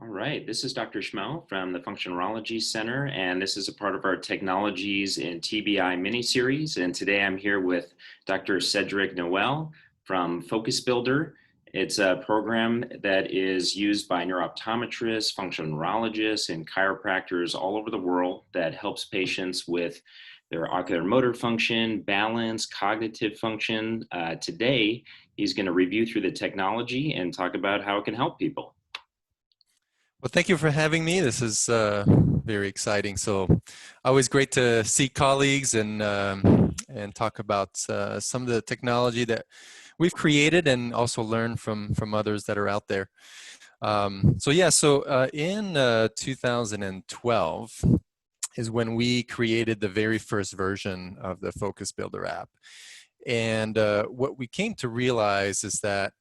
All right, this is Dr. Schmo from the Functionality Center, and this is a part of our Technologies in TBI mini-series. And today I'm here with Dr. Cedrick Noel from Focus Builder. It's a program that is used by neurooptometrists, functional neurologists, and chiropractors all over the world that helps patients with their ocular motor function, balance, cognitive function. Today, he's going to review through the technology and talk about how it can help people. Well, thank you for having me. This is very exciting. So, always great to see colleagues and talk about some of the technology that we've created and also learn from others that are out there. In 2012 is when we created the very first version of the Focus Builder app, and what we came to realize is that,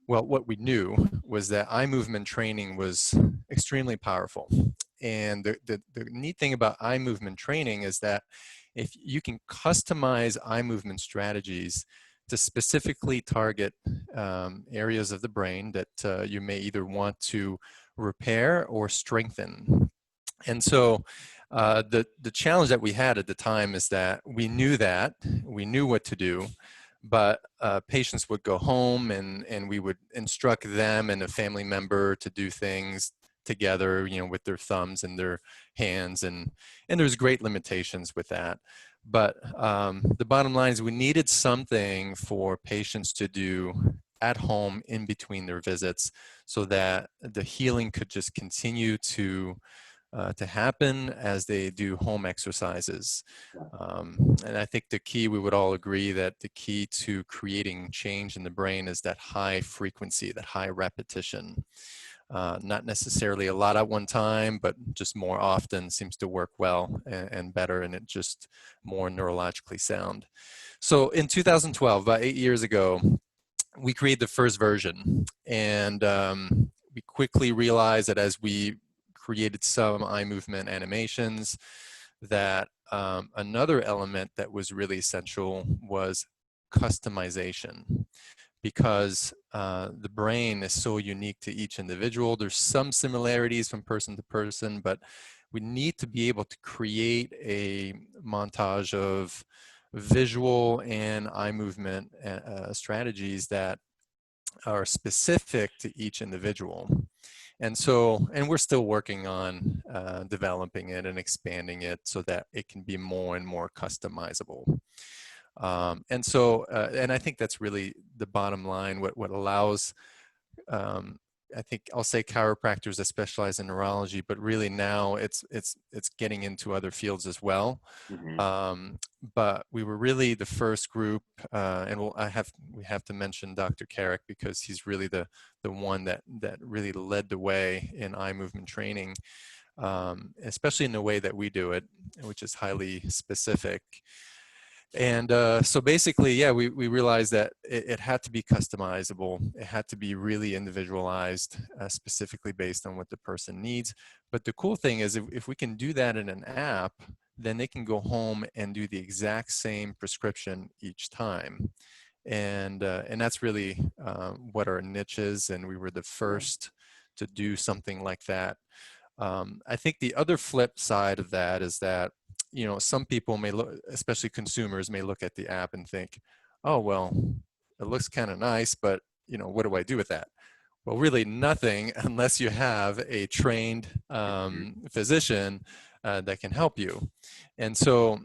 well, what we knew was that eye movement training was extremely powerful. And the neat thing about eye movement training is that if you can customize eye movement strategies to specifically target areas of the brain that you may either want to repair or strengthen. And so the challenge that we had at the time is that we knew what to do, but patients would go home and we would instruct them and a family member to do things together, with their thumbs and their hands, and there's great limitations with that. But the bottom line is we needed something for patients to do at home in between their visits so that the healing could just continue to happen as they do home exercises. And I think the key, we would all agree that the key to creating change in the brain is that high frequency, that high repetition. Not necessarily a lot at one time, but just more often seems to work well and better, and it's just more neurologically sound. So in 2012, about 8 years ago, we created the first version, and we quickly realized that as we created some eye movement animations, that another element that was really essential was customization, because the brain is so unique to each individual. There's some similarities from person to person, but we need to be able to create a montage of visual and eye movement strategies that are specific to each individual. And we're still working on developing it and expanding it so that it can be more and more customizable. And I think that's really the bottom line, what allows, I think I'll say chiropractors that specialize in neurology, but really now it's getting into other fields as well. Mm-hmm. But we were really the first group, and we have to mention Dr. Cedrick, because he's really the one that really led the way in eye movement training, especially in the way that we do it, which is highly specific. And so basically, yeah, we realized that it had to be customizable. It had to be really individualized, specifically based on what the person needs. But the cool thing is if we can do that in an app, then they can go home and do the exact same prescription each time. And that's really what our niche is. And we were the first to do something like that. I think the other flip side of that is that, some people may look, especially consumers, may look at the app and think, oh, well, it looks kind of nice, but, what do I do with that? Well, really nothing unless you have a trained physician that can help you. And so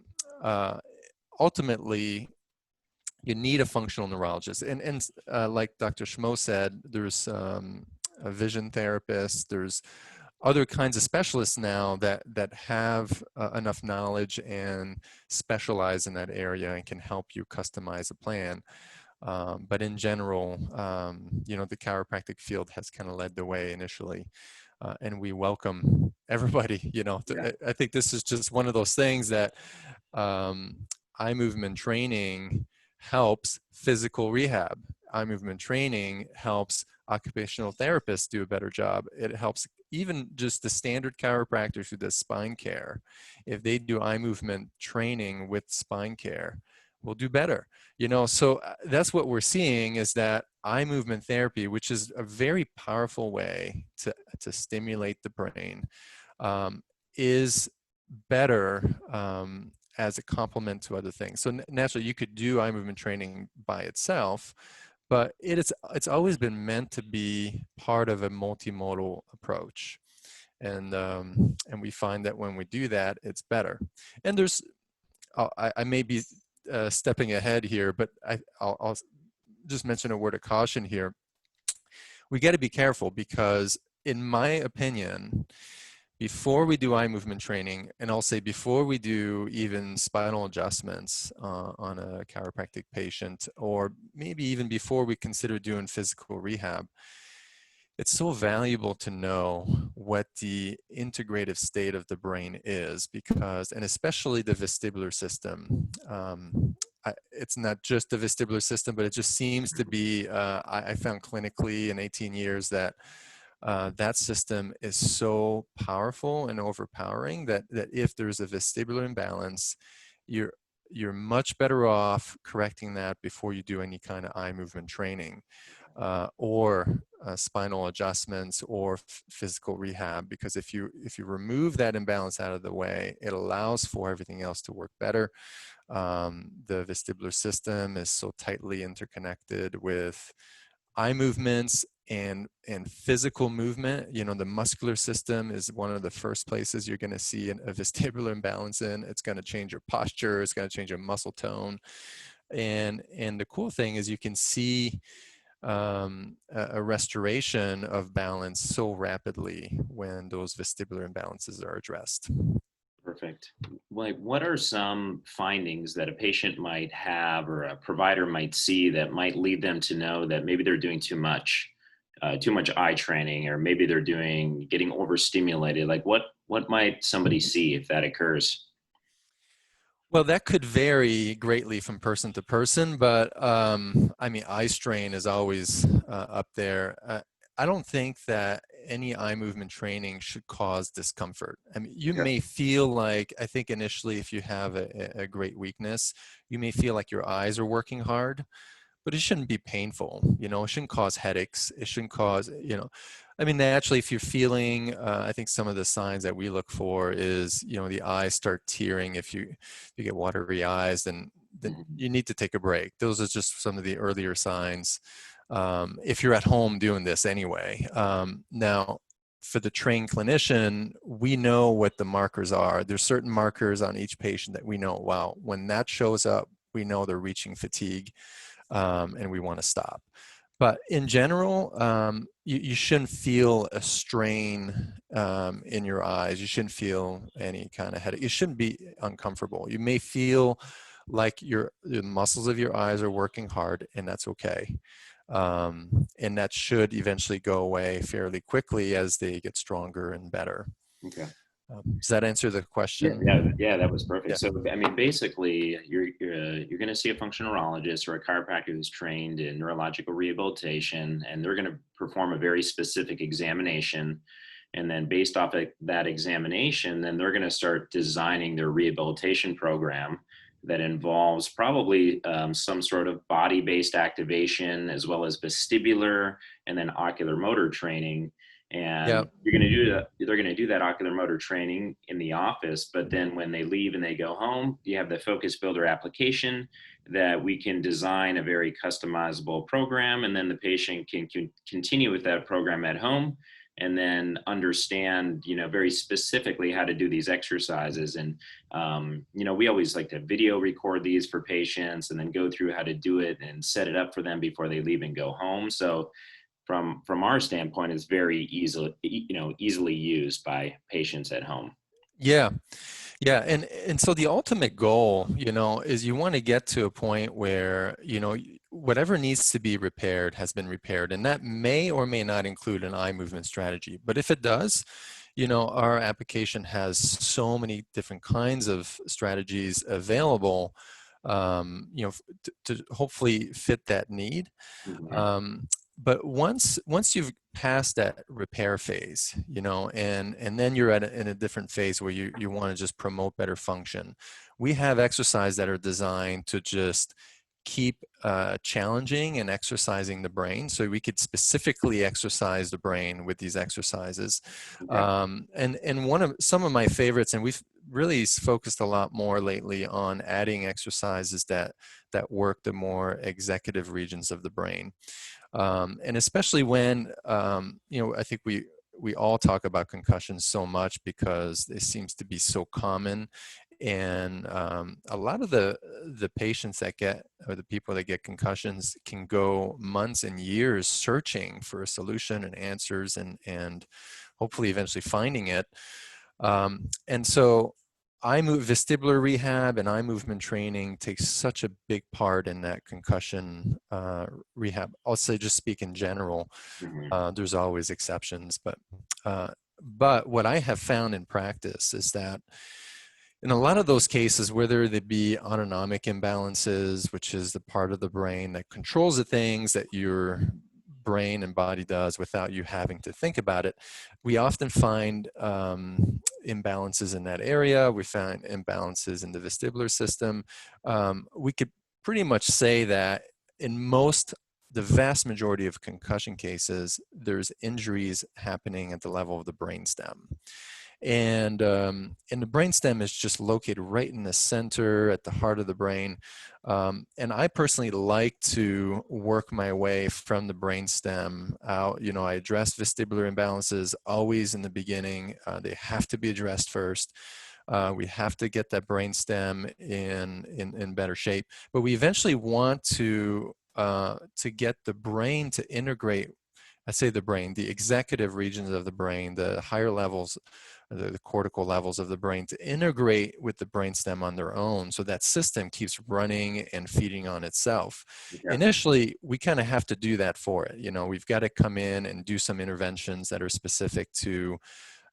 ultimately, you need a functional neurologist. And like Dr. Schmo said, there's a vision therapist, there's other kinds of specialists now that have enough knowledge and specialize in that area and can help you customize a plan. But in general, the chiropractic field has kind of led the way initially. And we welcome everybody, I think this is just one of those things that eye movement training helps physical rehab. Eye movement training helps occupational therapists do a better job. It helps even just the standard chiropractors who does spine care. If they do eye movement training with spine care, will do better. So that's what we're seeing, is that eye movement therapy, which is a very powerful way to stimulate the brain, is better as a complement to other things. So naturally, you could do eye movement training by itself, but it's always been meant to be part of a multimodal approach. And we find that when we do that, it's better. And I may be stepping ahead here, but I'll just mention a word of caution here. We got to be careful because, in my opinion, before we do eye movement training, and I'll say before we do even spinal adjustments on a chiropractic patient, or maybe even before we consider doing physical rehab, it's so valuable to know what the integrative state of the brain is, because, and especially the vestibular system. It's not just the vestibular system, but it just seems to be, I found clinically in 18 years that that system is so powerful and overpowering that if there's a vestibular imbalance, you're much better off correcting that before you do any kind of eye movement training or spinal adjustments or physical rehab, because if you remove that imbalance out of the way, it allows for everything else to work better. The vestibular system is so tightly interconnected with eye movements and physical movement. You know, the muscular system is one of the first places you're going to see a vestibular imbalance in. It's going to change your posture. It's going to change your muscle tone. And the cool thing is you can see a restoration of balance so rapidly when those vestibular imbalances are addressed. Perfect. Like, what are some findings that a patient might have or a provider might see that might lead them to know that maybe they're doing too much eye training, or maybe they're getting overstimulated? Like, what might somebody see if that occurs? Well, that could vary greatly from person to person, but I mean, eye strain is always up there. I don't think that any eye movement training should cause discomfort. I mean, you Yeah. may feel like, I think initially, if you have a great weakness, you may feel like your eyes are working hard, but it shouldn't be painful. You know, it shouldn't cause headaches. It shouldn't cause, you know, I mean, naturally, if you're feeling, I think some of the signs that we look for is, you know, the eyes start tearing. If you get watery eyes, then Mhm. you need to take a break. Those are just some of the earlier signs. If you're at home doing this anyway. Now, for the trained clinician, we know what the markers are. There's certain markers on each patient that we know, wow, when that shows up, we know they're reaching fatigue, and we want to stop. But in general, you shouldn't feel a strain in your eyes. You shouldn't feel any kind of headache. You shouldn't be uncomfortable. You may feel like the muscles of your eyes are working hard, and that's okay. And that should eventually go away fairly quickly as they get stronger and better. Okay. Does that answer the Yeah, yeah, question? yeah, that was perfect. Yeah. So, I mean, basically, you're going to see a functional neurologist or a chiropractor who's trained in neurological rehabilitation, and they're going to perform a very specific examination. And then, based off of that examination, then they're going to start designing their rehabilitation program that involves probably some sort of body-based activation, as well as vestibular and then ocular motor training. Yeah. And you're going to do that, they're going to do that ocular motor training in the office, but then when they leave and they go home, you have the focus builder application that we can design a very customizable program, and then the patient can continue with that program at home, and then understand, you know, very specifically how to do these exercises. And you know, we always like to video record these for patients and then go through how to do it and set it up for them before they leave and go home. So from our standpoint, it's very easily used by patients at home. Yeah. Yeah, and so the ultimate goal, you know, is you want to get to a point where, you know, whatever needs to be repaired has been repaired, and that may or may not include an eye movement strategy. But if it does, you know, our application has so many different kinds of strategies available, you know, to hopefully fit that need. Mhm. Um, but once you've passed that repair phase, you know, and then you're in a different phase where you want to just promote better function, we have exercise that are designed to just keep challenging and exercising the brain. So we could specifically exercise the brain with these exercises. Okay. And some of my favorites, and we've really focused a lot more lately on adding exercises that work the more executive regions of the brain. And especially when, I think we all talk about concussions so much because it seems to be so common. And a lot of the patients that get, or the people that get concussions, can go months and years searching for a solution and answers, and hopefully eventually finding it. And so vestibular rehab and eye movement training takes such a big part in that concussion rehab. I'll say, just speak in general. Hmm. There's always exceptions, but what I have found in practice is that in a lot of those cases, whether they be autonomic imbalances, which is the part of the brain that controls the things that your brain and body does without you having to think about it, we often find imbalances in that area. We find imbalances in the vestibular system. We could pretty much say that in the vast majority of concussion cases, there's injuries happening at the level of the brainstem. And the brainstem is just located right in the center at the heart of the brain. And I personally like to work my way from the brainstem out. I address vestibular imbalances always in the beginning. They have to be addressed first. We have to get that brainstem in better shape, but we eventually want to get the brain to integrate. I say the brain, the executive regions of the brain, the higher levels, the cortical levels of the brain, to integrate with the brainstem on their own, so that system keeps running and feeding on itself. Okay. Initially, we kind of have to do that for it. We've got to come in and do some interventions that are specific to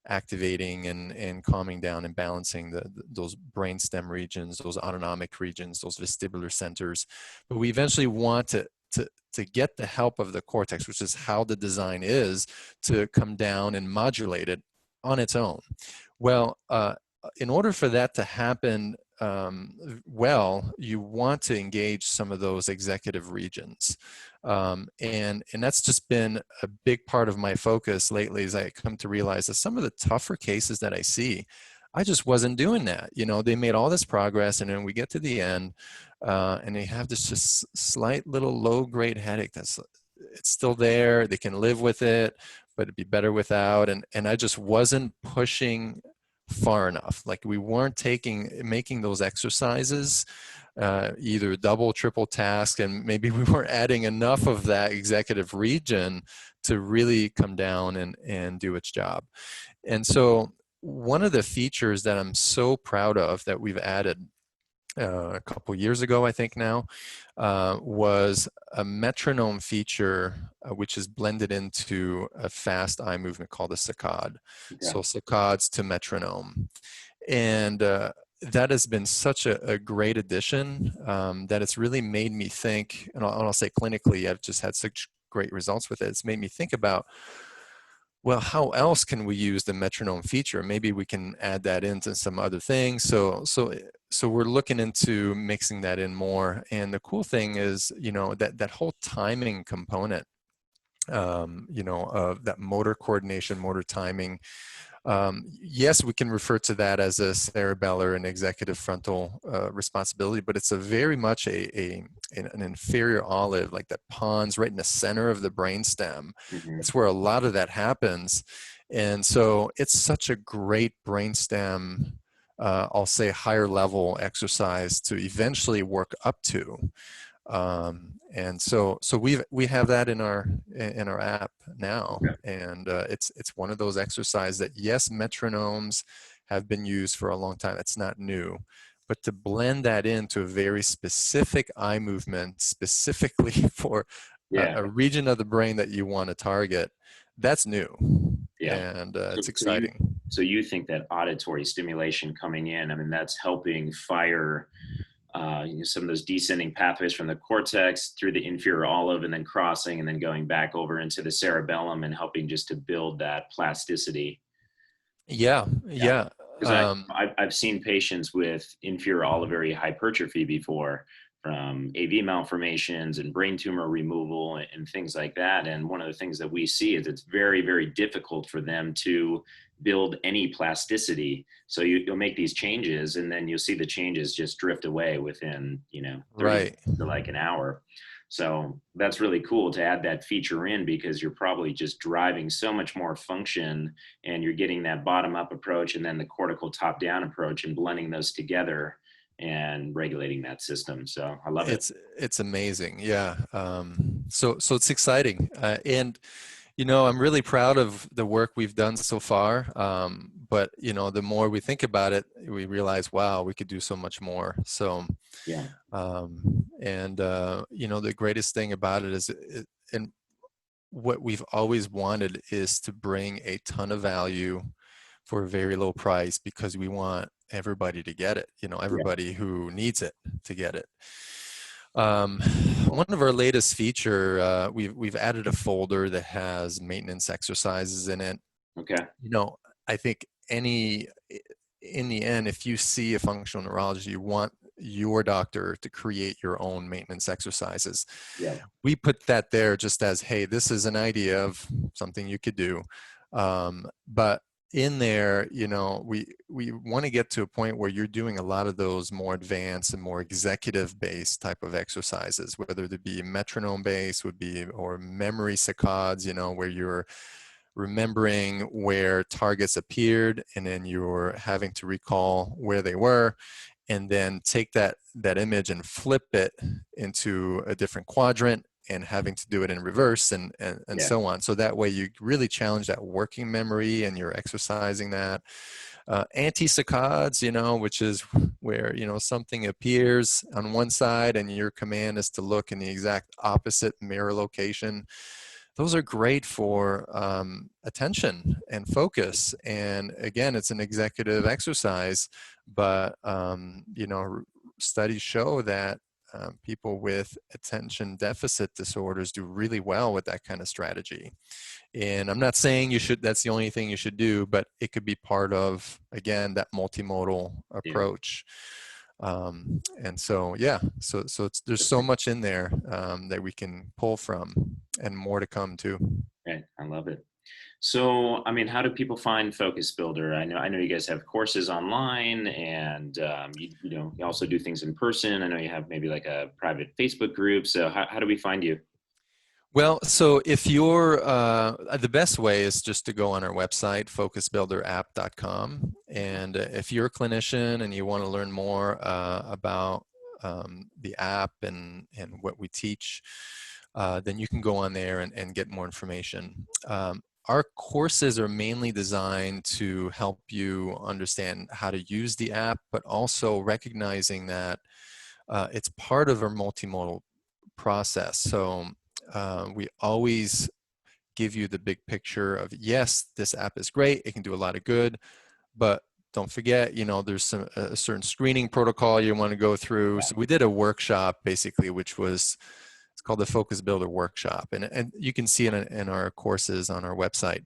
activating and calming down and balancing those brainstem regions, those autonomic regions, those vestibular centers. But we eventually want to get the help of the cortex, which is how the design is, to come down and modulate it on its own. Well, in order for that to happen you want to engage some of those executive regions. And that's just been a big part of my focus lately, as I come to realize that some of the tougher cases that I see, I just wasn't doing that. They made all this progress, and then we get to the end, and they have this just slight little low-grade headache it's still there. They can live with it, but it'd be better without. And I just wasn't pushing far enough. Like, we weren't making those exercises either double, triple task, and maybe we weren't adding enough of that executive region to really come down and do its job. And so one of the features that I'm so proud of that we've added a couple years ago, I think now, was a metronome feature, which is blended into a fast eye movement called a saccade. Okay. So saccades to metronome. And that has been such a great addition that it's really made me think, and I'll say clinically, I've just had such great results with it. It's made me think about, well, how else can we use the metronome feature? Maybe we can add that into some other things. So we're looking into mixing that in more. And the cool thing is, that whole timing component, of that motor coordination, motor timing. Yes, we can refer to that as a cerebellar and executive frontal responsibility, but it's a very much an inferior olive, like that pons right in the center of the brainstem. Hmm. That's where a lot of that happens. And so it's such a great brainstem, I'll say higher level exercise to eventually work up to. And so we have that in our app now. Okay. And it's one of those exercises that, yes, metronomes have been used for a long time. It's not new, but to blend that into a very specific eye movement, specifically for Yeah. a region of the brain that you want to target, that's new. Yeah. And So, it's so you exciting. so you think that auditory stimulation coming in, I mean, that's helping fire some of those descending pathways from the cortex through the inferior olive, and then crossing and then going back over into the cerebellum, and helping just to build that plasticity. Yeah, Yeah. yeah. Because I've seen patients with inferior olivary hypertrophy before from AV malformations and brain tumor removal and things like that. And one of the things that we see is it's very, very difficult for them to build any plasticity. So you'll make these changes and then you'll see the changes just drift away within, 30 minutes Right. to like an hour. So that's really cool to add that feature in because you're probably just driving so much more function and you're getting that bottom up approach and then the cortical top down approach and blending those together and regulating that system. So I love it. It's amazing. Yeah. So it's exciting. And I'm really proud of the work we've done so far. But the more we think about it, we realize, wow, we could do so much more. So, Yeah. and the greatest thing about it is, and what we've always wanted is to bring a ton of value for a very low price because we want everybody to get it, Yeah. everybody who needs it to get it. Um, One of our latest feature, we've added a folder that has maintenance exercises in it. Okay. I think in the end, if you see a functional neurologist, you want your doctor to create your own maintenance exercises. Yeah. We put that there just as, hey, this is an idea of something you could do. But in there, we want to get to a point where you're doing a lot of those more advanced and more executive based type of exercises, whether it be metronome based would be, or memory saccades, where you're remembering where targets appeared and then you're having to recall where they were, and then take that image and flip it into a different quadrant and having to do it in reverse and Yeah. so on. So that way you really challenge that working memory and you're exercising that. Anti-saccades, which is where, something appears on one side and your command is to look in the exact opposite mirror location. Those are great for attention and focus. And again, it's an executive exercise, but studies show that people with attention deficit disorders do really well with that kind of strategy. And I'm not saying that's the only thing you should do, but it could be part of, again, that multimodal Yeah. approach. And so, yeah, so there's so Perfect. much in there that we can pull from, and more to come too. Right. I love it. So, I mean, how do people find Focus Builder? I know you guys have courses online, and you also do things in person. I know you have maybe like a private Facebook group. So, how do we find you? Well, so if you're, the best way is just to go on our website, focusbuilderapp.com. And if you're a clinician and you want to learn more about the app and what we teach, then you can go on there and get more information. Our courses are mainly designed to help you understand how to use the app, but also recognizing that it's part of our multimodal process. So we always give you the big picture of, yes, this app is great, it can do a lot of good, but don't forget, there's a certain screening protocol you want to go through. So we did a workshop basically, which was, it's called the Focus Builder Workshop. And you can see it in our courses on our website.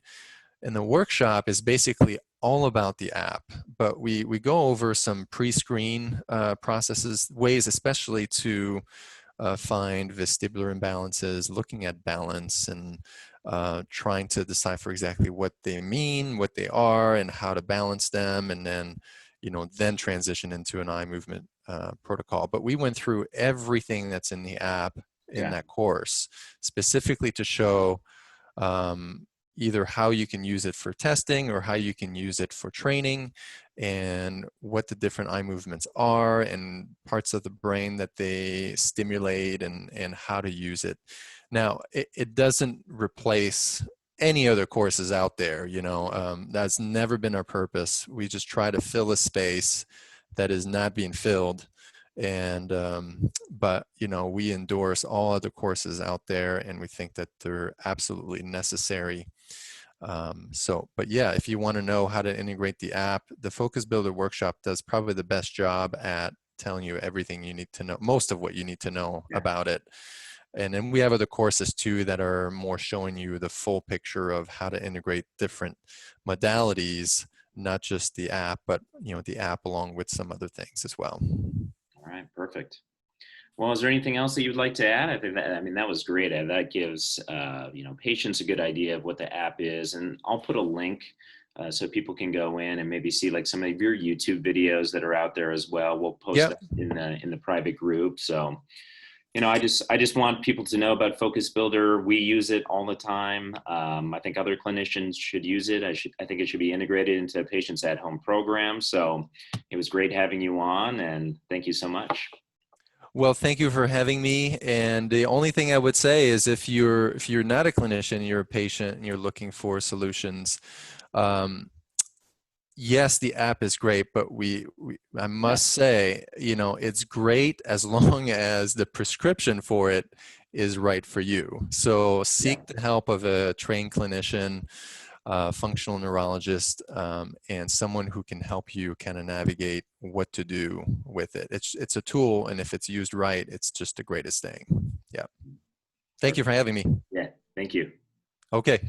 And the workshop is basically all about the app, but we go over some pre-screen processes, ways especially to find vestibular imbalances, looking at balance, and trying to decipher exactly what they mean, what they are, and how to balance them, and then transition into an eye movement protocol. But we went through everything that's in the app in Yeah. that course, specifically to show either how you can use it for testing or how you can use it for training, and what the different eye movements are and parts of the brain that they stimulate, and how to use it. Now, it doesn't replace any other courses out there. That's never been our purpose. We just try to fill a space that is not being filled. And but we endorse all other courses out there, and we think that they're absolutely necessary. But yeah, if you want to know how to integrate the app, the Focus Builder Workshop does probably the best job at telling you everything you need to know, most of what you need to know Yeah. about it. And then we have other courses too that are more showing you the full picture of how to integrate different modalities, not just the app, but the app along with some other things as well. All right. Perfect. Well, is there anything else that you'd like to add? I think that, I mean, that was great. That gives, patients a good idea of what the app is. And I'll put a link so people can go in and maybe see like some of your YouTube videos that are out there as well. We'll post Yep. that in the private group. So, I just want people to know about Focus Builder. We use it all the time. I think other clinicians should use it. I think it should be integrated into patients at home programs. So it was great having you on, and thank you so much. Well, thank you for having me. And the only thing I would say is if you're not a clinician, you're a patient and you're looking for solutions, um, yes, the app is great, but I Yeah, must say, it's great as long as the prescription for it is right for you. So yeah. seek the help of a trained clinician, functional neurologist, and someone who can help you kind of navigate what to do with it. It's a tool, and if it's used right, it's just the greatest thing. Yeah. Thank you for Perfect. having me. Yeah, thank you. Okay.